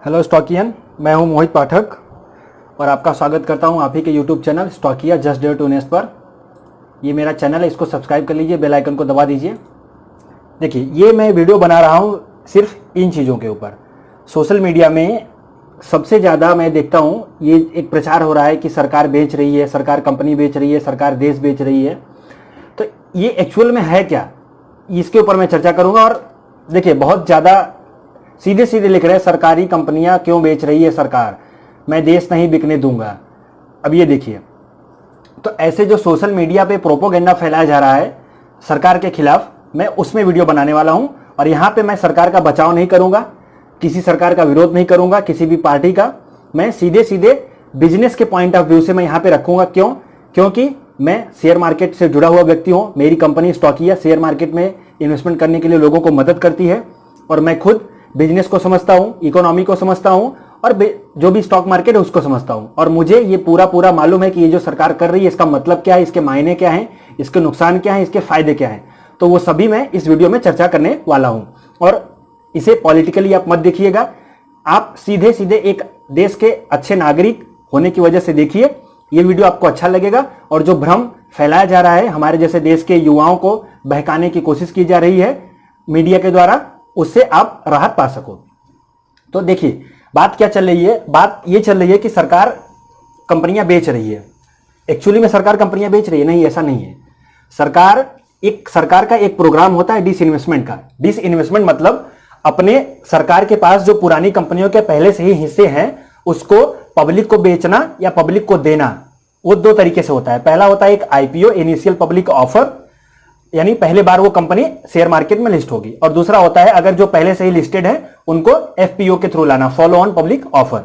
Hello स्टॉकियन, मैं हूं मोहित पाठक और आपका स्वागत करता हूं आप ही के YouTube channel Stockia just dare to invest पर। ये मेरा चैनल है, इसको सब्सक्राइब कर लीजिए, बेल आइकन को दबा दीजिए। देखिए, ये मैं वीडियो बना रहा हूं सिर्फ इन चीज़ों के ऊपर। सोशल मीडिया में सबसे ज़्यादा मैं देखता हूं ये एक प्रचार हो रहा है कि सरकार बेच रही है, सरकार कंपनी बेच रही है, सरकार देश बेच रही है। तो ये एक्चुअल में है क्या, इसके ऊपर मैं चर्चा करूँगा। और देखिए, बहुत ज़्यादा सीधे सीधे लिख रहे हैं सरकारी कंपनियां क्यों बेच रही है सरकार, मैं देश नहीं बिकने दूंगा। अब ये देखिए, तो ऐसे जो सोशल मीडिया पे प्रोपोगेंडा फैलाया जा रहा है सरकार के खिलाफ, मैं उसमें वीडियो बनाने वाला हूं। और यहां पे मैं सरकार का बचाव नहीं करूंगा, किसी सरकार का विरोध नहीं करूंगा, किसी भी पार्टी का। मैं सीधे सीधे बिजनेस के पॉइंट ऑफ व्यू से मैं यहां पे रखूंगा। क्यों? क्योंकि मैं शेयर मार्केट से जुड़ा हुआ व्यक्ति हूं। मेरी कंपनी स्टॉकिया शेयर मार्केट में इन्वेस्टमेंट करने के लिए लोगों को मदद करती है और मैं खुद बिजनेस को समझता हूं, इकोनॉमी को समझता हूं और जो भी स्टॉक मार्केट है उसको समझता हूं। और मुझे ये पूरा मालूम है कि ये जो सरकार कर रही है इसका मतलब क्या है, इसके मायने क्या है, इसके नुकसान क्या है, इसके फायदे क्या है। तो वो सभी मैं इस वीडियो में चर्चा करने वाला हूं। और इसे पॉलिटिकली आप मत देखिएगा, आप सीधे सीधे एक देश के अच्छे नागरिक होने की वजह से देखिए। ये वीडियो आपको अच्छा लगेगा। और जो भ्रम फैलाया जा रहा है, हमारे जैसे देश के युवाओं को बहकाने की कोशिश की जा रही है मीडिया के द्वारा, उससे आप राहत पा सको। तो देखिए, बात क्या चल रही है, बात ये चल रही है कि सरकार कंपनियां बेच रही है। एक्चुअली में सरकार कंपनियां बेच रही है? नहीं, ऐसा नहीं है। सरकार का एक प्रोग्राम होता है डिसइन्वेस्टमेंट का। डिसइन्वेस्टमेंट मतलब अपने सरकार के पास जो पुरानी कंपनियों के पहले से ही हिस्से हैं उसको पब्लिक को बेचना या पब्लिक को देना। वो दो तरीके से होता है। पहला होता है एक आईपीओ, इनिशियल पब्लिक ऑफर, यानी पहले बार वो कंपनी शेयर मार्केट में लिस्ट होगी। और दूसरा होता है अगर जो पहले से ही लिस्टेड है उनको एफपीओ के थ्रू लाना, फॉलो ऑन पब्लिक ऑफर।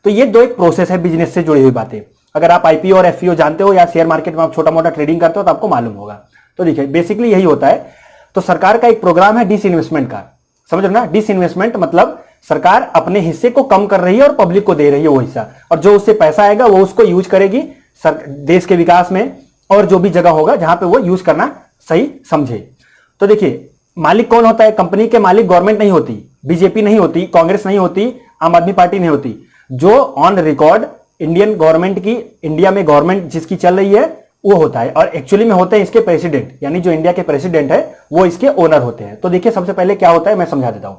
तो ये दो एक प्रोसेस है बिजनेस से जुड़ी हुई बातें। अगर आप आईपीओ और एफपीओ जानते हो या शेयर मार्केट में आप छोटा मोटा ट्रेडिंग करते हो तो आपको मालूम होगा। तो देखिए, बेसिकली यही होता है। तो सरकार का एक प्रोग्राम है डिसइन्वेस्टमेंट का, समझ रहे ना। डिसइन्वेस्टमेंट मतलब सरकार अपने हिस्से को कम कर रही है और पब्लिक को दे रही है वो हिस्सा, और जो उससे पैसा आएगा वो उसको यूज करेगी देश के विकास में और जो भी जगह होगा जहां पे वो यूज करना सही समझे। तो देखिए, मालिक कौन होता है? कंपनी के मालिक गवर्नमेंट नहीं होती, बीजेपी नहीं होती, कांग्रेस नहीं होती, आम आदमी पार्टी नहीं होती। जो ऑन रिकॉर्ड इंडियन गवर्नमेंट की, इंडिया में गवर्नमेंट जिसकी चल रही है वो होता है। और एक्चुअली में होते हैं इसके प्रेसिडेंट, यानी जो इंडिया के प्रेसिडेंट है वो इसके ओनर होते हैं। तो देखिए, सबसे पहले क्या होता है मैं समझा देता हूं।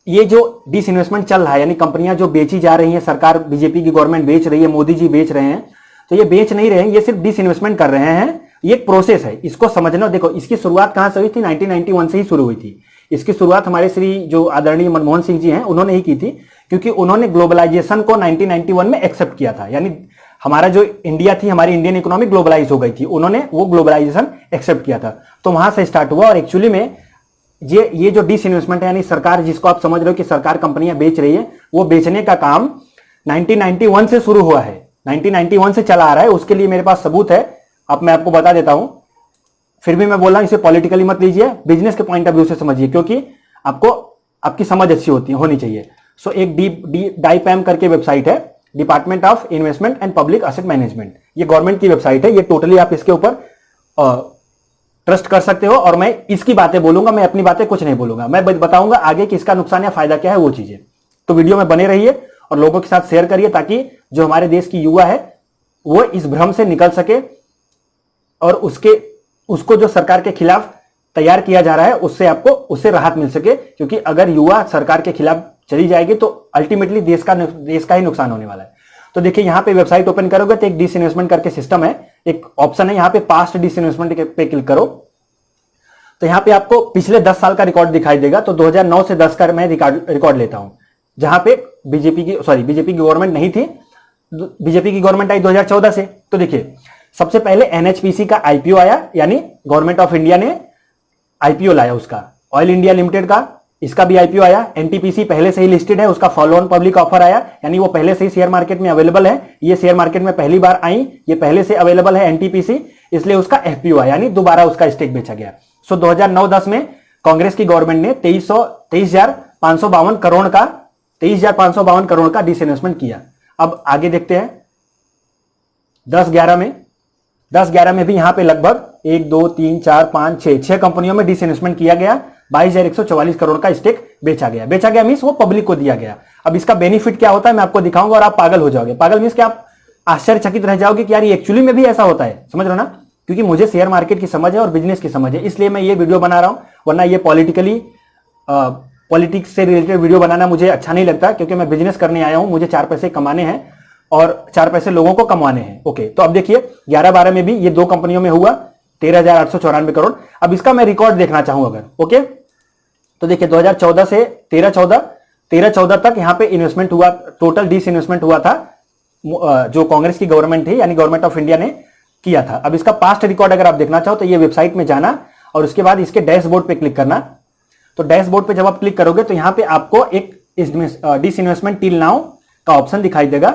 ये जो डिसइन्वेस्टमेंट चल रहा है, यानी कंपनियां जो बेची जा रही हैं, सरकार बीजेपी की गवर्नमेंट बेच रही है, मोदी जी बेच रहे हैं, तो ये बेच नहीं रहे हैं, ये सिर्फ डिसइन्वेस्टमेंट कर रहे हैं। ये एक प्रोसेस है, इसको समझना। देखो, इसकी शुरुआत कहां से हुई थी? 1991 से ही शुरू हुई थी। इसकी शुरुआत हमारे श्री जो आदरणीय मनमोहन सिंह जी हैं उन्होंने ही की थी, क्योंकि उन्होंने ग्लोबलाइजेशन को 1991 में एक्सेप्ट किया था। यानी हमारा जो इंडिया थी, हमारी इंडियन इकोनॉमी ग्लोबलाइज हो गई थी, उन्होंने वो ग्लोबलाइजेशन एक्सेप्ट किया था। तो वहां से स्टार्ट हुआ। और एक्चुअली में ये जो डिसइन्वेस्टमेंट है, यानी सरकार, जिसको आप समझ रहे हो कि सरकार कंपनियां बेच रही है, वो बेचने का काम 1991 से शुरू हुआ है, 1991 से चला आ रहा है। उसके लिए मेरे पास सबूत है, अब मैं आपको बता देता हूं। फिर भी मैं बोल रहा हूं, इसे पॉलिटिकली मत लीजिए, बिजनेस के पॉइंट ऑफ व्यू से समझिए, क्योंकि आपको आपकी समझ अच्छी होनी चाहिए। सो एक डाईपैम करके वेबसाइट है, department of investment and public asset management. ये गवर्नमेंट की वेबसाइट है। ये टोटली आप इसके ऊपर ट्रस्ट कर सकते हो। और मैं इसकी बातें बोलूंगा, मैं अपनी बातें कुछ नहीं बोलूंगा। मैं बताऊंगा आगे कि इसका नुकसान या फायदा क्या है, वो चीजें। तो वीडियो में बने रहिए और लोगों के साथ शेयर करिए, ताकि जो हमारे देश की युवा है वो इस भ्रम से निकल सके और उसको जो सरकार के खिलाफ तैयार किया जा रहा है उससे राहत मिल सके। क्योंकि अगर युवा सरकार के खिलाफ चली जाएगी तो अल्टीमेटली देश का ही नुकसान होने वाला है। तो देखिए, यहां पे वेबसाइट ओपन करोगे तो एक डिसइन्वेस्टमेंट करके सिस्टम है, एक ऑप्शन है, यहां पे पास्ट डिसइन्वेस्टमेंट पे क्लिक करो तो यहां पे आपको पिछले 10 साल का रिकॉर्ड दिखाई देगा। तो 2009 से 10 का मैं रिकॉर्ड लेता हूं, जहां पे बीजेपी की गवर्नमेंट नहीं थी, बीजेपी की गवर्नमेंट आई 2014 से। तो देखिए, सबसे पहले एनएचपीसी का आईपीओ आया, यानी गवर्नमेंट ऑफ इंडिया ने आईपीओ लाया उसका। ऑयल इंडिया लिमिटेड का, इसका भी आईपीओ आया। एनटीपीसी पहले से ही लिस्टेड है, उसका फॉलो ऑन पब्लिक ऑफर आया, यानी वो पहले से ही शेयर मार्केट में अवेलेबल है। ये शेयर मार्केट में पहली बार आई, ये पहले से अवेलेबल है एनटीपीसी, इसलिए उसका एफपीओ आया, यानी दोबारा उसका स्टेक बेचा गया। सो 2009-10 में कांग्रेस की गवर्नमेंट ने 23,552 करोड़ का डिसइन्वेस्टमेंट किया। अब आगे देखते हैं 10-11 में भी यहां पे लगभग 1 2 3 4 5 6 कंपनियों में डिसइन्वेस्टमेंट किया गया। 22,144 करोड़ का स्टेक बेचा गया मींस वो पब्लिक को दिया गया। अब इसका बेनिफिट क्या होता है मैं आपको दिखाऊंगा और आप पागल हो जाओगे। पागल मींस कि आप आश्चर्यचकित रह जाओगे कि यार ये एक्चुअली में भी ऐसा होता है, समझ रहे हो ना। क्योंकि मुझे शेयर मार्केट की समझ है और बिजनेस की समझ है, इसलिए मैं ये वीडियो बना रहा हूं, वरना ये पॉलिटिक्स से रिलेटेड वीडियो बनाना मुझे अच्छा नहीं लगता, क्योंकि मैं बिजनेस करने आया हूं, मुझे 4 पैसे कमाने हैं और 4 पैसे लोगों को कमाने हैं। ओके, तो अब देखिए 11-12 में भी ये 2 कंपनियों में हुआ 13,894 करोड़। अब इसका मैं रिकॉर्ड देखना चाहूं अगर, ओके, तो देखिए 2014 से 13-14 तक यहां पे इन्वेस्टमेंट हुआ, टोटल डिस इन्वेस्टमेंट हुआ था जो कांग्रेस की गवर्नमेंट थी, यानी गवर्नमेंट ऑफ इंडिया ने किया था। अब इसका पास्ट रिकॉर्ड अगर आप देखना चाहो तो ये वेबसाइट में जाना और उसके बाद इसके डैशबोर्ड पे क्लिक करना। तो डैशबोर्ड पे जब आप क्लिक करोगे तो यहां पे आपको एक डिस इन्वेस्टमेंट टिल नाउ का ऑप्शन दिखाई देगा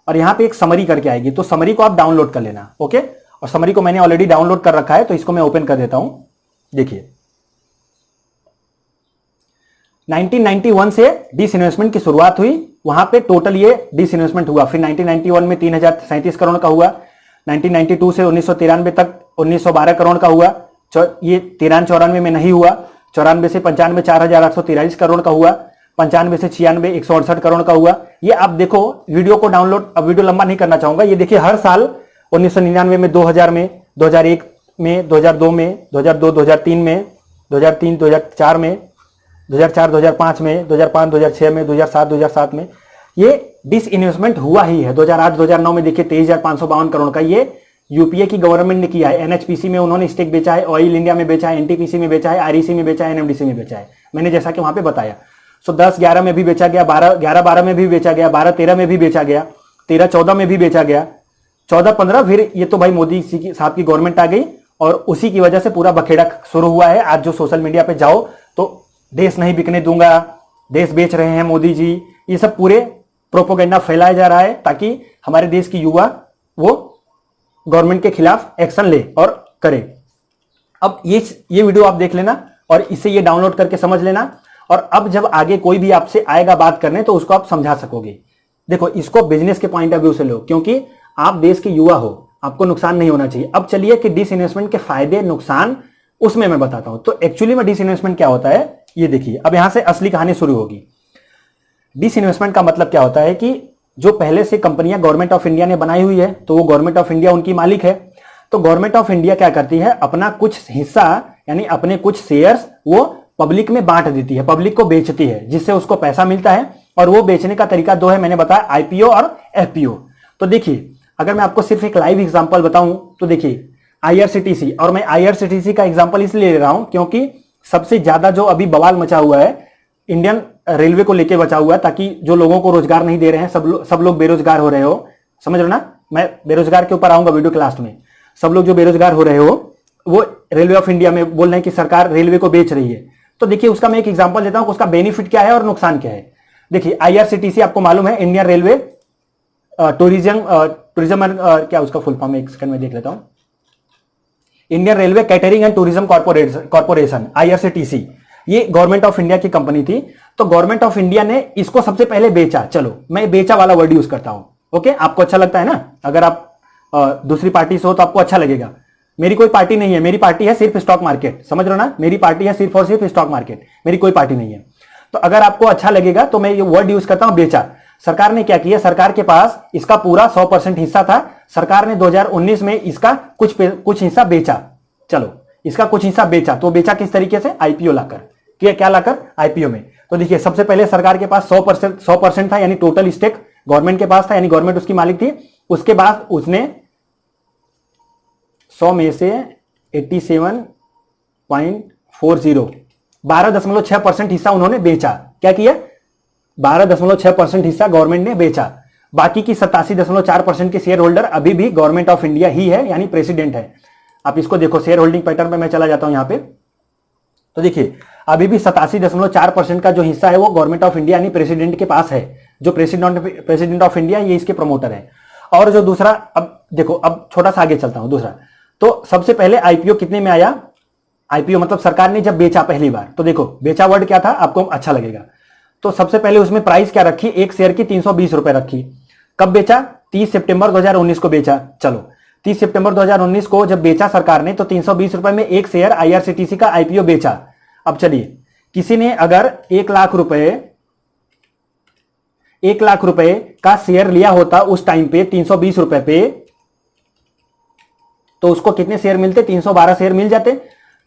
और यहां पे एक समरी करके आएगी, तो समरी को आप डाउनलोड कर लेना। ओके, और समरी को मैंने ऑलरेडी डाउनलोड कर रखा है, तो इसको मैं ओपन कर देता हूं। देखिए 1991 से डिस इन्वेस्टमेंट की शुरुआत हुई, वहां पे टोटल ये डिस इन्वेस्टमेंट हुआ। फिर 1991 में 3,037 करोड़ का हुआ, 1992 से 1993 तक 1912 करोड़ का हुआ, ये 93-94 में नहीं हुआ, 94 से 95 4,843 करोड़ का हुआ, 95 से 96 168 करोड़ का हुआ। ये आप देखो वीडियो को डाउनलोड, अब वीडियो लंबा नहीं करना चाहूंगा, ये देखिए हर साल 1999 में, 2000 में, 2001 में, 2002 में, 2002 2003 में, 2003 2004 में, 2004 2005 में, 2005 2006 में, 2007 में ये डिस इन्वेस्टमेंट हुआ ही है। 2008 2009 में देखिए 23,552 करोड़ का ये यूपीए की गवर्नमेंट ने किया है। एनएचपीसी में उन्होंने स्टेक बेचा है, ऑयल इंडिया में बेचा है, एनटीपीसी में बेचा है, आरईसी में बेचा है, एनएमडीसी में बेचा है, मैंने जैसा कि वहां पे बताया। सो 10-11 में भी बेचा गया, 11-12 में भी बेचा गया, 12-13 में भी बेचा गया, 13-14 में भी बेचा गया, 14-15 फिर ये तो भाई मोदी साहब की गवर्नमेंट आ गई और उसी की वजह से पूरा बखेड़ा शुरू हुआ है। आज जो सोशल मीडिया पे जाओ तो देश नहीं बिकने दूंगा, देश बेच रहे हैं मोदी जी, ये सब पूरे प्रोपोगेंडा फैलाया जा रहा है ताकि हमारे देश की युवा वो गवर्नमेंट के खिलाफ एक्शन ले और करे। अब ये वीडियो आप देख लेना और इसे ये डाउनलोड करके समझ लेना, और अब जब आगे कोई भी आपसे आएगा बात करने तो उसको आप समझा सकोगे। देखो इसको बिजनेस के पॉइंट ऑफ व्यू से लो, क्योंकि आप देश के युवा हो, आपको नुकसान नहीं होना चाहिए। अब चलिए कि डिस इन्वेस्टमेंट के फायदे नुकसान उसमें मैं बताता हूं। तो एक्चुअली में डिस इन्वेस्टमेंट क्या होता है ये देखिए, अब यहां से असली कहानी शुरू होगी। डिस इन्वेस्टमेंट का मतलब क्या होता है कि जो पहले से कंपनियां गवर्नमेंट ऑफ इंडिया ने बनाई हुई है, तो वो गवर्नमेंट ऑफ इंडिया उनकी मालिक है, तो गवर्नमेंट ऑफ इंडिया क्या करती है, अपना कुछ हिस्सा यानी अपने कुछ शेयर्स वो पब्लिक में बांट देती है, पब्लिक को बेचती है, जिससे उसको पैसा मिलता है। और वो बेचने का तरीका 2 है, मैंने बताया आईपीओ और एफपीओ। तो देखिए अगर मैं आपको सिर्फ एक लाइव एग्जांपल बताऊं तो देखिए आईआरसीटीसी, और मैं आईआरसीटीसी का एग्जांपल इसलिए ले रहा हूं क्योंकि सबसे ज्यादा जो अभी बवाल मचा हुआ है इंडियन रेलवे को लेके बचा हुआ है, ताकि जो लोगों को रोजगार नहीं दे रहे हैं, सब लोग बेरोजगार हो रहे हो, समझ रहे हो ना। मैं बेरोजगार के ऊपर आऊंगा वीडियो के लास्ट में। सब लोग जो बेरोजगार हो रहे हो वो रेलवे ऑफ इंडिया में बोल रहे हैं कि सरकार रेलवे को बेच रही है। तो देखिए उसका मैं एक एग्जांपल देता हूं, उसका बेनिफिट क्या है और नुकसान क्या है। देखिए आईआरसीटीसी आपको मालूम है, इंडियन रेलवे टूरिज्म क्या उसका फुल फॉर्म, एक सेकंड में देख लेता हूं, Indian railway catering and tourism corporation, IRCTC, ये गवर्नमेंट ऑफ इंडिया की कंपनी थी। तो गवर्नमेंट ऑफ इंडिया ने इसको सबसे पहले बेचा। चलो मैं बेचा वाला वर्ड यूज करता हूं, ओके, आपको अच्छा लगता है ना। अगर आप दूसरी पार्टी से हो तो आपको अच्छा लगेगा। मेरी कोई पार्टी नहीं है, मेरी पार्टी है सिर्फ स्टॉक मार्केट, समझ रहे हो ना, मेरी पार्टी है सिर्फ और सिर्फ स्टॉक मार्केट, मेरी कोई पार्टी नहीं है। तो अगर आपको अच्छा लगेगा तो मैं ये वर्ड यूज करता हूं बेचा। सरकार ने क्या किया, सरकार के पास इसका पूरा 100% हिस्सा था, सरकार ने 2019 में इसका कुछ हिस्सा बेचा। चलो इसका कुछ हिस्सा बेचा, तो बेचा किस तरीके से, आईपीओ लाकर, क्या लाकर, आईपीओ में। तो देखिए सबसे पहले सरकार के पास 100% था, यानी टोटल स्टेक गवर्नमेंट के पास था, यानी गवर्नमेंट उसकी मालिक थी। उसके बाद उसने 100 में से 87.40 12.6% हिस्सा उन्होंने बेचा। क्या किया, 12.6% हिस्सा गवर्नमेंट ने बेचा। बाकी की 87.4% के शेयर होल्डर अभी भी गवर्नमेंट ऑफ इंडिया ही है, यानी प्रेसिडेंट है। आप इसको देखो, शेयर होल्डिंग पैटर्न पे मैं चला जाता हूं यहां पे, तो देखिए अभी भी 87.4% का जो हिस्सा है वो गवर्नमेंट ऑफ इंडिया यानी प्रेसिडेंट के पास है। जो प्रेसिडेंट ऑफ इंडिया ये इसके प्रमोटर है। और जो दूसरा, अब देखो अब थोड़ा सा आगे चलता हूं, दूसरा तो सबसे पहले आईपीओ कितने में आया, आईपीओ मतलब सरकार ने जब बेचा पहली बार, तो देखो बेचा वर्ड क्या था, आपको अच्छा लगेगा। तो सबसे पहले उसमें प्राइस क्या रखी, एक शेयर की 320 रुपए रखी। कब बेचा, 30 सितंबर 2019 को बेचा। चलो 30 सितंबर 2019 को जब बेचा सरकार ने, तो 320 रुपए में एक शेयर आईआरसीटीसी का आईपीओ बेचा। अब चलिए, किसी ने अगर 1 लाख रुपए का शेयर लिया होता उस टाइम पे 320 रुपए पे, तो उसको कितने शेयर मिलते? 312 शेयर मिल जाते।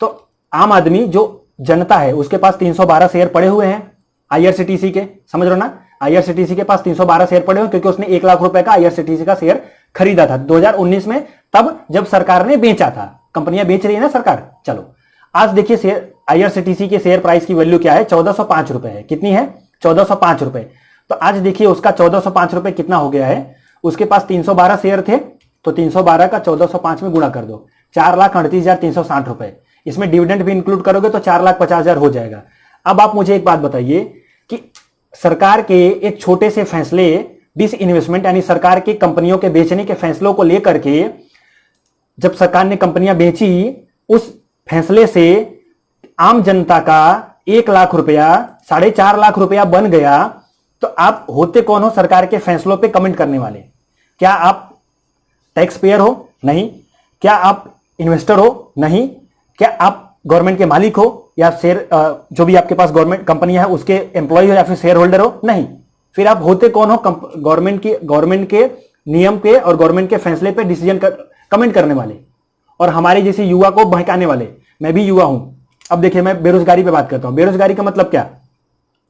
तो आम आदमी जो जनता है उसके पास 312 शेयर पड़े हुए हैं आईआरसीटीसी के, समझ रहे हो ना? आईआरसीटीसी के पास 312 शेयर पड़े हुए, क्योंकि उसने 1 लाख रुपए का आईआरसीटीसी का शेयर खरीदा था 2019 में, तब जब सरकार ने बेचा था। कंपनियां बेच रही है ना सरकार। चलो आज देखिए शेयर, आईआरसीटीसी के शेयर प्राइस की वैल्यू क्या है? 1405 रुपए है। कितनी है? 1405 रुपए। तो आज देखिए उसका 1405 रुपए कितना हो गया है। उसके पास 312 शेयर थे, तो 312 का 1405 में गुणा कर दो, 4,38,360 रुपए। इसमें डिविडेंड भी इंक्लूड करोगे तो 4,50,000 हो जाएगा। अब आप मुझे एक बात बताइए कि सरकार के एक छोटे से फैसले, डिस इन्वेस्टमेंट यानी सरकार की कंपनियों के बेचने के फैसलों को लेकर के, जब सरकार ने कंपनियां बेची, उस फैसले से आम जनता का 1 लाख रुपया 4.5 लाख रुपया बन गया। तो आप होते कौन हो सरकार के फैसलों पे कमेंट करने वाले? क्या आप टैक्स पेयर हो? नहीं। क्या आप इन्वेस्टर हो? नहीं। क्या आप गवर्नमेंट के मालिक हो, या शेयर जो भी आपके पास गवर्नमेंट कंपनियां है उसके एम्प्लॉय हो, या फिर शेयर होल्डर हो? नहीं। फिर आप होते कौन हो गवर्नमेंट के नियम पे और गवर्नमेंट के फैसले पे डिसीजन कमेंट करने वाले, और हमारे जैसे युवा को बहकाने वाले? मैं भी युवा हूं। अब देखिए मैं बेरोजगारी पे बात करता हूं। बेरोजगारी का मतलब क्या?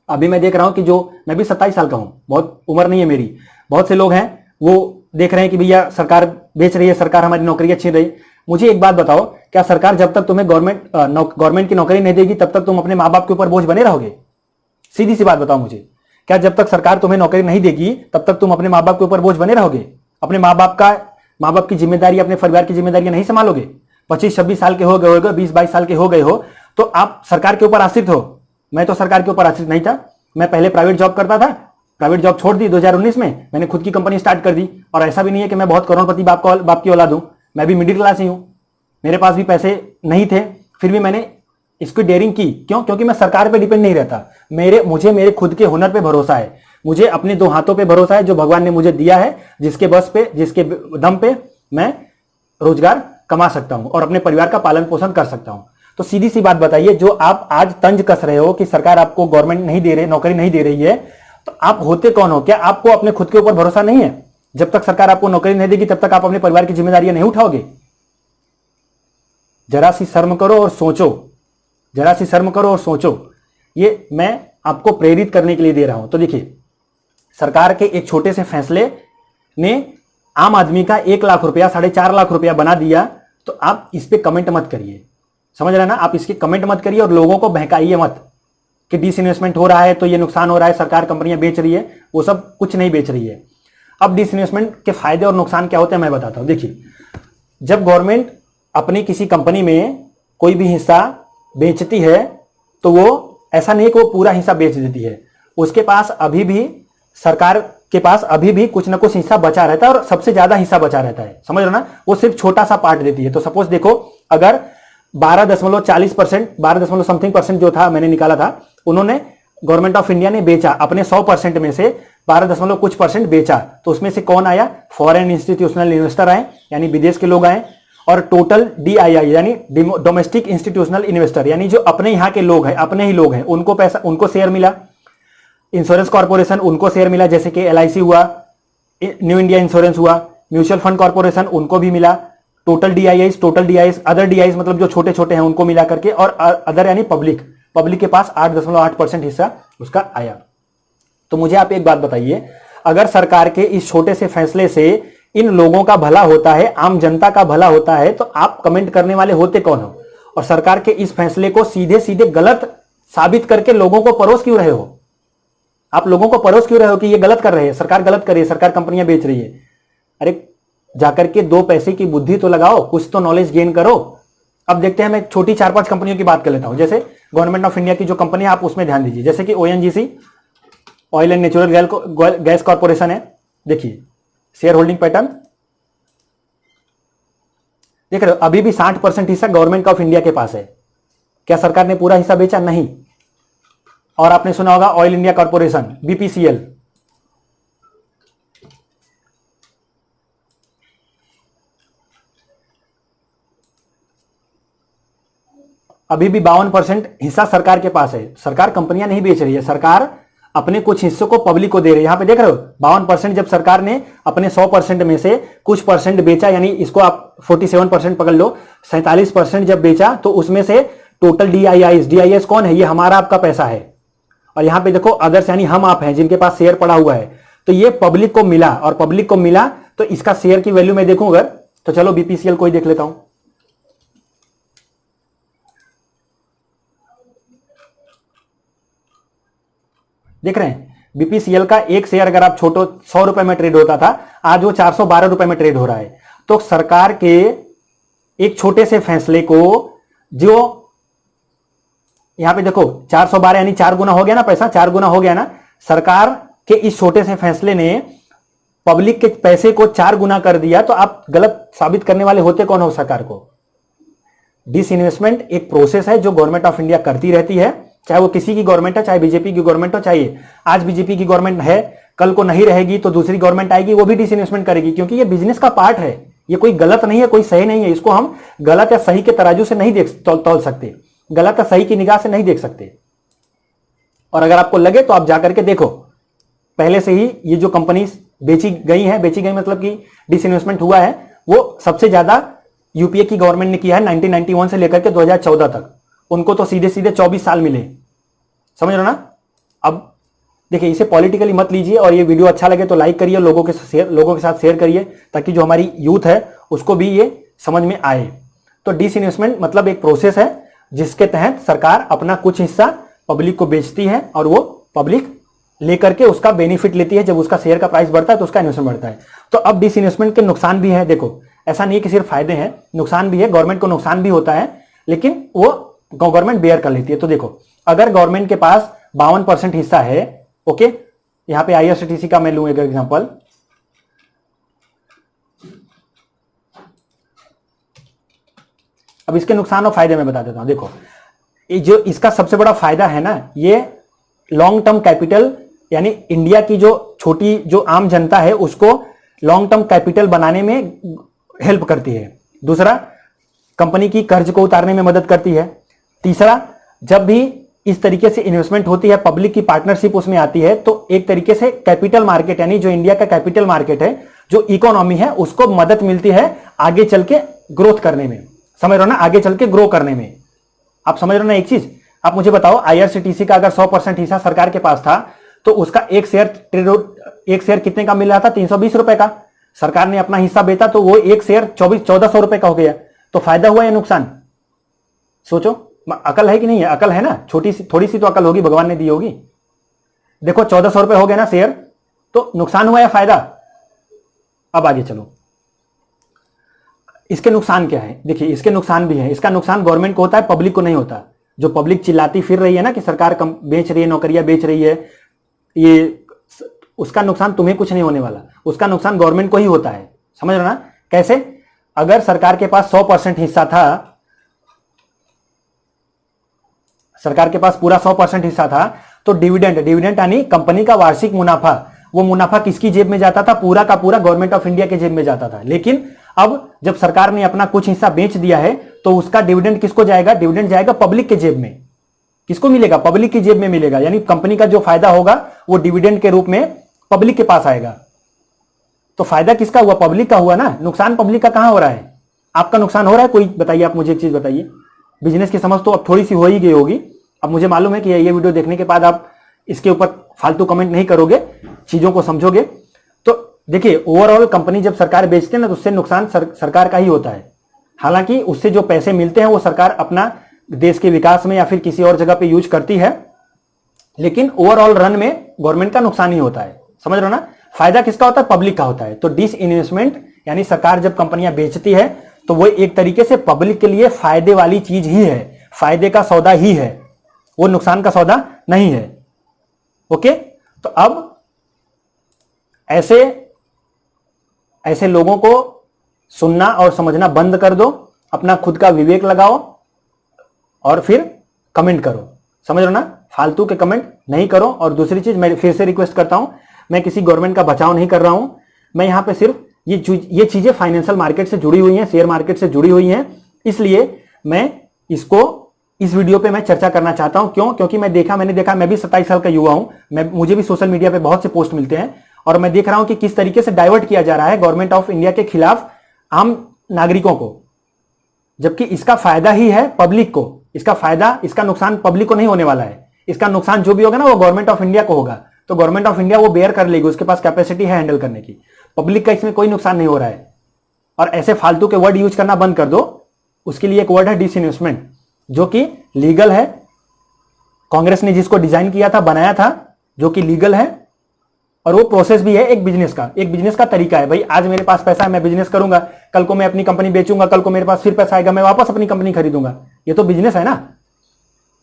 अभी मैं देख रहा हूं कि जो, मैं भी 27 साल का हूं, बहुत उम्र नहीं है मेरी। बहुत से लोग हैं वो देख रहे हैं कि भैया सरकार बेच रही है, सरकार हमारी नौकरियां छीन रही। मुझे एक बात बताओ, क्या सरकार जब तक तुम्हें गवर्नमेंट की नौकरी नहीं देगी तब तक तुम अपने माँ बाप के ऊपर बोझ बने रहोगे? सीधी सी बात बताओ मुझे, क्या जब तक सरकार तुम्हें नौकरी नहीं देगी तब तक तुम अपने माँ बाप के ऊपर बोझ बने रहोगे? अपने माँ बाप की जिम्मेदारी, अपने परिवार की जिम्मेदारी नहीं संभालोगे? 25-26 साल के हो गए हो, 20-22 साल के हो गए हो, तो आप सरकार के ऊपर आश्रित हो। मैं तो सरकार के ऊपर आश्रित नहीं था। मैं पहले प्राइवेट जॉब करता था, प्राइवेट जॉब छोड़ दी 2019 में, मैंने खुद की कंपनी स्टार्ट कर दी। और ऐसा भी नहीं है कि मैं बहुत करोड़पति बाप की औलाद हूं, मैं भी मिडिल क्लास ही हूं। मेरे पास भी पैसे नहीं थे, फिर भी मैंने इसकी डेयरिंग की। क्यों? क्योंकि मैं सरकार पे डिपेंड नहीं रहता। मुझे मेरे खुद के हुनर पे भरोसा है, मुझे अपने 2 हाथों पे भरोसा है जो भगवान ने मुझे दिया है, जिसके बस पे, जिसके दम पे मैं रोजगार कमा सकता हूं और अपने परिवार का पालन पोषण कर सकता हूं। तो सीधी सी बात बताइए, जो आप आज तंज कस रहे हो कि सरकार आपको गवर्नमेंट नहीं दे रही, नौकरी नहीं दे रही है, तो आप होते कौन हो? क्या आपको अपने खुद के ऊपर भरोसा नहीं है? जब तक सरकार आपको नौकरी नहीं देगी तब तक आप अपने परिवार की जिम्मेदारियां नहीं उठाओगे? जरा सी शर्म करो और सोचो, जरा सी शर्म करो और सोचो। ये मैं आपको प्रेरित करने के लिए दे रहा हूं। तो देखिए, सरकार के एक छोटे से फैसले ने आम आदमी का 1 लाख रुपया 4.5 लाख रुपया बना दिया। तो आप इस पे कमेंट मत करिए, समझ रहे ना? आप इसके कमेंट मत करिए और लोगों को बहकाइए मत कि डिसइन्वेस्टमेंट हो रहा है तो ये नुकसान हो रहा है, सरकार कंपनियां बेच रही है। वो सब कुछ नहीं बेच रही है। अब डिसइन्वेस्टमेंट के फायदे और नुकसान क्या होते हैं मैं बताता हूं। देखिए, जब गवर्नमेंट अपनी किसी कंपनी में कोई भी हिस्सा बेचती है तो वो ऐसा नहीं कि वो पूरा हिस्सा बेच देती है। उसके पास अभी भी, सरकार के पास अभी भी कुछ ना कुछ हिस्सा बचा रहता है, और सबसे ज्यादा हिस्सा बचा रहता है, समझ रहे ना? वो सिर्फ छोटा सा पार्ट देती है। तो सपोज देखो, अगर 12.40%, 12 समथिंग परसेंट जो था मैंने निकाला था, उन्होंने गवर्नमेंट ऑफ इंडिया ने बेचा अपने 100% में से 12 कुछ परसेंट बेचा। तो उसमें से कौन आया? फॉरेन इंस्टीट्यूशनल इन्वेस्टर आए, यानी विदेश के लोग आए। और टोटल डीआईआई यानी डोमेस्टिक इंस्टीट्यूशनल इन्वेस्टर, यानी जो अपने यहां के लोग हैं, अपने ही लोग हैं, उनको पैसा, उनको शेयर मिला। इंश्योरेंस कॉर्पोरेशन, उनको शेयर मिला, जैसे कि एलआईसी हुआ, न्यू इंडिया इंश्योरेंस हुआ, म्यूचुअल फंड कॉर्पोरेशन, उनको भी मिला। टोटल डीआईआईस, अदर डीआईआईस मतलब जो छोटे छोटे हैं उनको मिला करके, और अदर यानी पब्लिक के पास 8.8% हिस्सा उसका आया। तो मुझे आप एक बात बताइए, अगर सरकार के इस छोटे से फैसले से इन लोगों का भला होता है, आम जनता का भला होता है, तो आप कमेंट करने वाले होते कौन हो? और सरकार के इस फैसले को सीधे सीधे गलत साबित करके लोगों को परोस क्यों रहे हो? आप लोगों को परोस क्यों रहे हो कि ये गलत कर रहे हैं, सरकार गलत कर रही है, सरकार कंपनियां बेच रही है? अरे जाकर के 2 पैसे की बुद्धि तो लगाओ, कुछ तो नॉलेज गेन करो। अब देखते हैं, मैं छोटी 4-5 कंपनियों की बात कर लेता हूं। जैसे गवर्नमेंट ऑफ इंडिया की जो कंपनी है, आप उसमें ध्यान दीजिए। जैसे कि ONGC, oil and natural gas corporation है। देखिए शेयर होल्डिंग पैटर्न देख रहे हो, अभी भी 60% हिस्सा गवर्नमेंट ऑफ इंडिया के पास है। क्या सरकार ने पूरा हिस्सा बेचा? नहीं। और आपने सुना होगा ऑयल इंडिया कॉर्पोरेशन, बीपीसीएल, अभी भी 52% हिस्सा सरकार के पास है। सरकार कंपनियां नहीं बेच रही है, सरकार अपने कुछ हिस्सों को पब्लिक को दे रही है। यहां पे देख रहे हो 52% जब सरकार ने अपने 100% में से कुछ परसेंट बेचा, यानी इसको आप 47% पकड़ लो, 47% जब बेचा तो उसमें से टोटल डीआईआईस कौन है, ये हमारा आपका पैसा है। और यहां पे देखो अदर्स यानी हम आप हैं जिनके पास शेयर पड़ा हुआ है, तो ये पब्लिक को मिला, और पब्लिक को मिला तो इसका शेयर की वैल्यू मैं देखूं अगर, तो चलो बीपीसीएल को ही देख लेता हूं। देख रहे हैं बीपीसीएल का एक शेयर अगर आप छोटो 100 रुपए में ट्रेड होता था, आज वो 412 रुपए में ट्रेड हो रहा है। तो सरकार के एक छोटे से फैसले को, जो यहां पे देखो 412 यानी 4 गुना हो गया ना, पैसा 4 गुना हो गया ना। सरकार के इस छोटे से फैसले ने पब्लिक के पैसे को 4 गुना कर दिया, तो आप गलत साबित करने वाले होते कौन हो सरकार को। डिसइन्वेस्टमेंट एक प्रोसेस है जो गवर्नमेंट ऑफ इंडिया करती रहती है, चाहे वो किसी की गवर्नमेंट है, चाहे बीजेपी की गवर्नमेंट हो, चाहिए आज बीजेपी की गवर्नमेंट है, कल को नहीं रहेगी तो दूसरी गवर्नमेंट आएगी, वो भी डिसइन्वेस्टमेंट करेगी, क्योंकि ये बिजनेस का पार्ट है। ये कोई गलत नहीं है, कोई सही नहीं है। इसको हम गलत या सही के तराजू से नहीं तौल सकते, गलत या सही की निगाह से नहीं देख सकते। और अगर आपको लगे तो आप जाकर के देखो, पहले से ही ये जो कंपनी बेची गई मतलब कि डिसइन्वेस्टमेंट हुआ है, वो सबसे ज्यादा यूपीए की गवर्नमेंट ने किया है 1991 से लेकर के 2014 तक। उनको तो सीधे सीधे 24 साल मिले, समझ रहे हो ना। अब देखिए, इसे पॉलिटिकली मत लीजिए, और ये वीडियो अच्छा लगे तो लाइक करिए, लोगों के साथ शेयर करिए, ताकि जो हमारी यूथ है उसको भी ये समझ में आए। तो डिसइन्वेस्टमेंट मतलब एक प्रोसेस है जिसके तहत सरकार अपना कुछ हिस्सा पब्लिक को बेचती है, और वो पब्लिक लेकर के उसका बेनिफिट लेती है। जब उसका शेयर का प्राइस बढ़ता है तो उसका इन्वेस्टमेंट बढ़ता है। तो अब डिसइन्वेस्टमेंट के नुकसान भी है, देखो ऐसा नहीं है कि सिर्फ फायदे हैं, नुकसान भी है। गवर्नमेंट को नुकसान भी होता है, लेकिन वो गवर्नमेंट बेयर कर लेती है। तो देखो, अगर गवर्नमेंट के पास 52% हिस्सा है, ओके, यहां पे आईआरसीटीसी का मैं लूं एक एग्जांपल, अब इसके नुकसान और फायदे मैं बता देता हूं। देखो, ये जो इसका सबसे बड़ा फायदा है ना, ये लॉन्ग टर्म कैपिटल, यानी इंडिया की जो छोटी जो आम जनता है उसको लॉन्ग टर्म कैपिटल बनाने में हेल्प करती है। दूसरा, कंपनी की कर्ज को उतारने में मदद करती है। तीसरा, जब भी इस तरीके से इन्वेस्टमेंट होती है, पब्लिक की पार्टनरशिप उसमें आती है, तो एक तरीके से कैपिटल मार्केट, यानी जो इंडिया का कैपिटल मार्केट है, जो इकोनॉमी है, उसको मदद मिलती है आगे चल के ग्रोथ करने में। समझ रहे हो ना, आगे चल के ग्रो करने में। आप समझ रहे हो ना एक चीज। आप मुझे बताओ, आईआरसीटीसी का अगर 100% हिस्सा सरकार के पास था, तो उसका एक शेयर कितने का मिल रहा था, 320 रुपए का। सरकार ने अपना हिस्सा बेचा तो वो एक शेयर 1400 रुपए का हो गया। तो फायदा हुआ या नुकसान, सोचो। अकल है कि नहीं है, अकल है ना, छोटी सी थोड़ी सी तो अकल होगी, भगवान ने दी होगी। देखो 1400 रुपए हो गए ना शेयर, तो नुकसान हुआ या फायदा। अब आगे चलो, इसके नुकसान क्या है। देखिए, इसके नुकसान भी है। इसका नुकसान गवर्नमेंट को होता है, पब्लिक को नहीं होता। जो पब्लिक चिल्लाती फिर रही है ना कि सरकार कम बेच रही है, नौकरियां बेच रही है, ये उसका नुकसान तुम्हें कुछ नहीं होने वाला, उसका नुकसान गवर्नमेंट को ही होता है। समझ रहे ना कैसे। अगर सरकार के पास 100% हिस्सा था, सरकार के पास पूरा 100% हिस्सा था, तो डिविडेंड यानी कंपनी का वार्षिक मुनाफा, वो मुनाफा किसकी जेब में जाता था, पूरा का पूरा गवर्नमेंट ऑफ इंडिया के जेब में जाता था। लेकिन अब जब सरकार ने अपना कुछ हिस्सा बेच दिया है, तो उसका डिविडेंड किसको जाएगा, डिविडेंड जाएगा पब्लिक के जेब में। किसको मिलेगा, पब्लिक की जेब में मिलेगा। यानी कंपनी का जो फायदा होगा वो डिविडेंड के रूप में पब्लिक के पास आएगा। तो फायदा किसका हुआ, पब्लिक का हुआ ना। नुकसान पब्लिक का कहां हो रहा है, आपका नुकसान हो रहा है कोई, बताइए आप मुझे एक चीज बताइए। बिजनेस की समझ तो अब थोड़ी सी हो ही गई होगी। अब मुझे मालूम है कि ये वीडियो देखने के बाद आप इसके ऊपर फालतू कमेंट नहीं करोगे, चीजों को समझोगे। तो देखिए, ओवरऑल कंपनी जब सरकार बेचते हैं ना, तो उससे नुकसान सरकार का ही होता है। हालांकि उससे जो पैसे मिलते हैं वो सरकार अपना देश के विकास में या फिर किसी और जगह पे यूज करती है, लेकिन ओवरऑल रन में गवर्नमेंट का नुकसान ही होता है। समझ रहे हो ना। फायदा किसका होता है, पब्लिक का होता है। तो डिसइन्वेस्टमेंट यानी सरकार जब कंपनियां बेचती है, तो वो एक तरीके से पब्लिक के लिए फायदे वाली चीज ही है, फायदे का सौदा ही है, वो नुकसान का सौदा नहीं है। ओके, तो अब ऐसे लोगों को सुनना और समझना बंद कर दो, अपना खुद का विवेक लगाओ और फिर कमेंट करो। समझ रहे हो ना, फालतू के कमेंट नहीं करो। और दूसरी चीज, मैं फिर से रिक्वेस्ट करता हूं, मैं किसी गवर्नमेंट का बचाव नहीं कर रहा हूं। मैं यहां पे सिर्फ ये चीजें फाइनेंशियल मार्केट से जुड़ी हुई हैं, शेयर मार्केट से जुड़ी हुई हैं, इसलिए मैं इसको इस वीडियो पे मैं चर्चा करना चाहता हूं। क्यों? क्योंकि मैंने देखा, मैं भी 27 साल का युवा हूं, मुझे भी सोशल मीडिया पे बहुत से पोस्ट मिलते हैं और मैं देख रहा हूं कि किस तरीके से डाइवर्ट किया जा रहा है गवर्नमेंट ऑफ इंडिया के खिलाफ आम नागरिकों को, जबकि इसका फायदा ही है पब्लिक को। इसका नुकसान पब्लिक को नहीं होने वाला है। इसका नुकसान जो भी होगा ना वो गवर्नमेंट ऑफ इंडिया को होगा। तो गवर्नमेंट ऑफ इंडिया वो बेयर कर लेगी, उसके पास कैपेसिटी है हैंडल करने की। पब्लिक का इसमें कोई नुकसान नहीं हो रहा है। और ऐसे फालतू के वर्ड यूज करना बंद कर दो। उसके लिए एक वर्ड है डिसइन्वेस्टमेंट, जो कि लीगल है। कांग्रेस ने जिसको डिजाइन किया था, बनाया था, जो कि लीगल है और वो प्रोसेस भी है एक बिजनेस का तरीका है। भाई आज मेरे पास पैसा है, मैं बिजनेस करूंगा, कल को मैं अपनी कंपनी बेचूंगा, कल को मेरे पास फिर पैसा आएगा, मैं वापस अपनी कंपनी खरीदूंगा। ये तो बिजनेस है ना।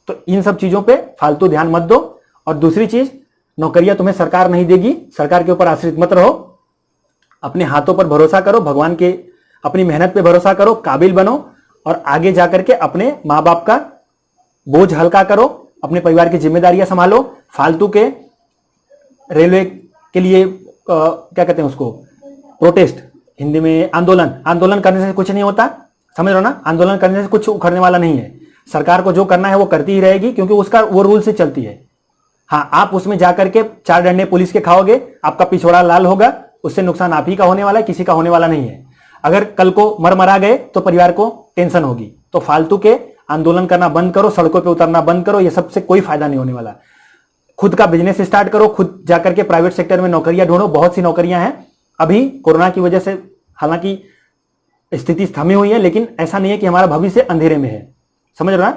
तो इन सब चीजों पे फालतू ध्यान मत दो। और दूसरी चीज, नौकरियां तुम्हें सरकार नहीं देगी, सरकार के ऊपर आश्रित मत रहो। अपने हाथों पर भरोसा करो, भगवान के अपनी मेहनत पे भरोसा करो, काबिल बनो और आगे जाकर के अपने मां बाप का बोझ हल्का करो, अपने परिवार की जिम्मेदारियां संभालो। फालतू के रेलवे के लिए क्या कहते हैं उसको, प्रोटेस्ट, हिंदी में आंदोलन करने से कुछ नहीं होता, समझ रहे हो ना। आंदोलन करने से कुछ उखड़ने वाला नहीं है। सरकार को जो करना है वो करती ही रहेगी, क्योंकि उसका वो रूल से चलती है। हाँ, आप उसमें जाकर के 4 डंडे पुलिस के खाओगे, आपका पिछवाड़ा लाल होगा, उससे नुकसान आप ही का होने वाला है, किसी का होने वाला नहीं है। अगर कल को मरा गए तो परिवार को टेंशन होगी। तो फालतू के आंदोलन करना बंद करो, सड़कों पे उतरना बंद करो, ये सबसे कोई फायदा नहीं होने वाला। खुद का बिजनेस स्टार्ट करो, खुद जाकर के प्राइवेट सेक्टर में नौकरियां ढूंढो। बहुत सी नौकरियां हैं। अभी कोरोना की वजह से हालांकि स्थिति थमी हुई है, लेकिन ऐसा नहीं है कि हमारा भविष्य अंधेरे में है, समझ रहा।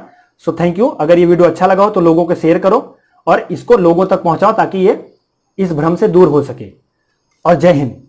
So thank you. अगर ये वीडियो अच्छा लगा हो तो लोगों को शेयर करो और इसको लोगों तक पहुंचाओ, ताकि ये इस भ्रम से दूर हो सके। और जय हिंद।